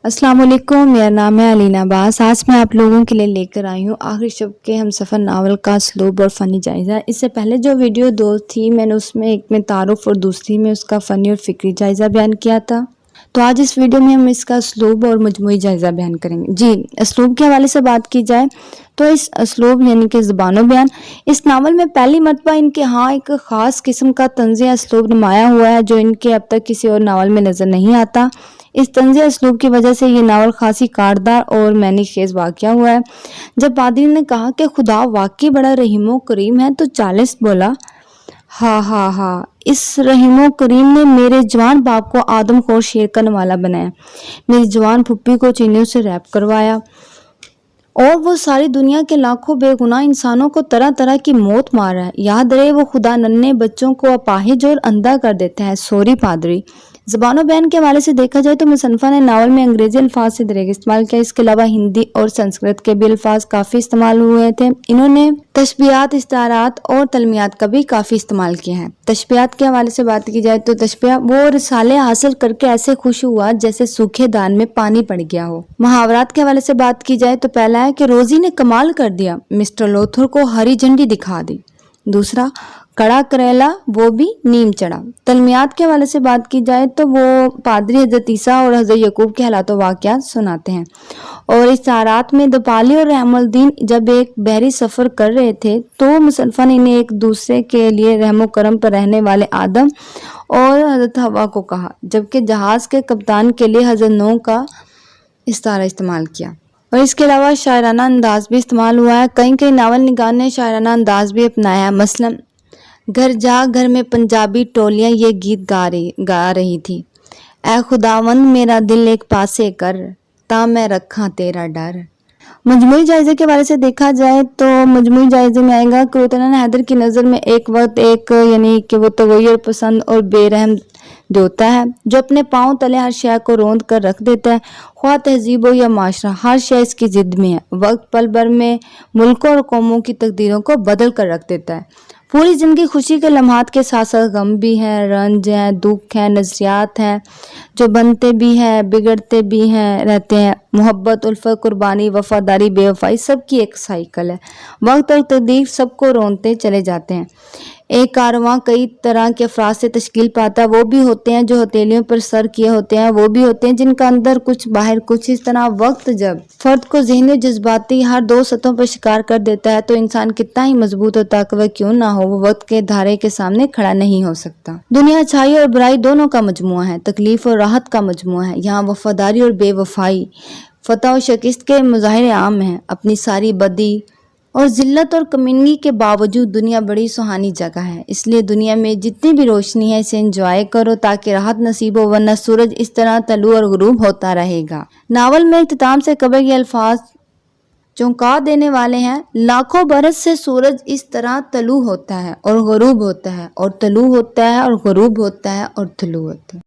अस्सलाम वालेकुम, मेरा नाम है अलीना अब्बास। आज मैं आप लोगों के लिए लेकर आई हूँ आखिरी शब के हमसफ़र नावल का असलूब और फ़नी जायज़ा। इससे पहले जो वीडियो दो थी मैंने उसमें एक में तारुफ़ और दूसरी में उसका फ़नी और फ़िक्री जायज़ा बयान किया था। तो आज इस वीडियो में हम इसका असलूब और मजमूई जायज़ा बयान करेंगे। जी, असलूब के हवाले से बात की जाए तो इस असलूब यानी कि ज़बानो बयान इस नावल में पहली मरतबा इनके यहाँ एक ख़ास किस्म का तंज़ असलूब नुमाया हुआ है जो इनके अब तक किसी और नावल में नज़र नहीं आता। इस तंज़ असलूब की वजह से ये नावल खासी कारदार और मैनी खेज़ वाक़या हुआ है। जब पादरी ने कहा कि खुदा वाकई बड़ा रहीमो करीम है तो चालिस बोला, हा, इस रहीमो करीम ने मेरे जवान बाप को आदमखोर शेर का नवाला बनाया, मेरी जवान फुप्पी को चीनियों से रैप करवाया और वो सारी दुनिया के लाखों बेगुनाह इंसानों को तरह तरह की मौत मार रहा है। याद रहे वो खुदा नन्हे बच्चों को अपाहिज और अंधा कर देता है। सॉरी पादरी। ज़बानो बयान के हवाले से देखा जाए तो मुसन्निफ़ा ने नावल में अंग्रेजी अल्फाज से दरेग इस्तेमाल किया। इसके अलावा हिंदी और संस्कृत के भी अल्फाज काफ़ी इस्तेमाल हुए थे। इन्होंने तशबीहात, इस्तारात और तलमियात का भी काफ़ी इस्तेमाल किया है। तशबीहात के हवाले से बात की जाए तो तशबीहा वो रिसाले हासिल करके ऐसे खुश हुआ जैसे सूखे दान में पानी पड़ गया हो। मुहावरात के हवाले से बात की जाए तो पहला है कि रोजी ने कमाल कर दिया, मिस्टर लोथर को हरी झंडी दिखा दी। दूसरा, कड़ा करेला वो भी नीम चढ़ा। तलमियात के हवाले से बात की जाए तो वो पादरी हज़रत ईसा और हज़रत यकूब के हालातों वाक़यात सुनाते हैं। और इस तारात में दोपाली और रहमुद्दीन जब एक बहरी सफ़र कर रहे थे तो मुसन्निफ़ा ने इन्हें एक दूसरे के लिए रहमो करम पर रहने वाले आदम और हज़रत हवा को कहा, जबकि जहाज़ के कप्तान के लिए हज़रत नूह का इस्तारा इस्तेमाल किया। और इसके अलावा शायराना अंदाज भी इस्तेमाल हुआ है। कई नावल निगार ने शायराना अंदाज भी अपनाया। मसलन घर जा घर में पंजाबी टोलियां ये गीत गा रही थी, ऐ खुदावंद मेरा दिल एक पासे कर ता मैं रखा तेरा डर। मजमूई जायजे के बारे से देखा जाए तो मजमूई जायजे में आएगा कि रुतन हैदर की नज़र में एक वक्त एक यानी कि वो तगैर पसंद और बेरहम देवता है जो अपने पाँव तले हर शय को रोंद कर रख देता है। ख्वाह तहजीब हो या माशरा, हर शय इसकी जिद में है। वक्त पल भर में मुल्कों और कौमों की तकदीरों को बदल कर रख देता है। पूरी जिंदगी खुशी के लम्हात के साथ साथ गम भी हैं, रंज हैं, दुख हैं, नज़रियात हैं जो बनते भी हैं, बिगड़ते भी हैं रहते हैं। मोहब्बत, उल्फत, कुर्बानी, वफादारी, बेवफाई सब की एक साइकिल है। वक्त और तकदीर सबको रोनते चले जाते हैं। एक कारवां कई तरह के अफराद से तश्कील पाता है। वो भी होते हैं जो हथेलियों पर सर किए होते हैं, वो भी होते हैं जिनका अंदर कुछ बाहर कुछ। इस तरह वक्त जब फर्द को ज़हनी जज्बाती हर दो सतहों पर शिकार कर देता है तो इंसान कितना ही मजबूत और ताकतवर क्यों ना हो, वो वक्त के धारे के सामने खड़ा नहीं हो सकता। दुनिया अच्छाई और बुराई दोनों का मजमुआ है, तकलीफ और राहत का मजमुआ है। यहाँ वफादारी और बेवफाई, फतह और शिकस्त के मुजाहिरे आम हैं। अपनी सारी बदी और जिल्लत और कमीनगी के बावजूद दुनिया बड़ी सुहानी जगह है। इसलिए दुनिया में जितनी भी रोशनी है इसे एंजॉय करो ताकि राहत नसीब हो, वरना सूरज इस तरह तलू और गुरूब होता रहेगा। नावल में इख्तिताम से कबल ये अल्फाज चौंका देने वाले हैं। लाखों बरस से सूरज इस तरह तलू होता है और गुरूब होता है और तलू होता है और गुरूब होता है और तलू होता है।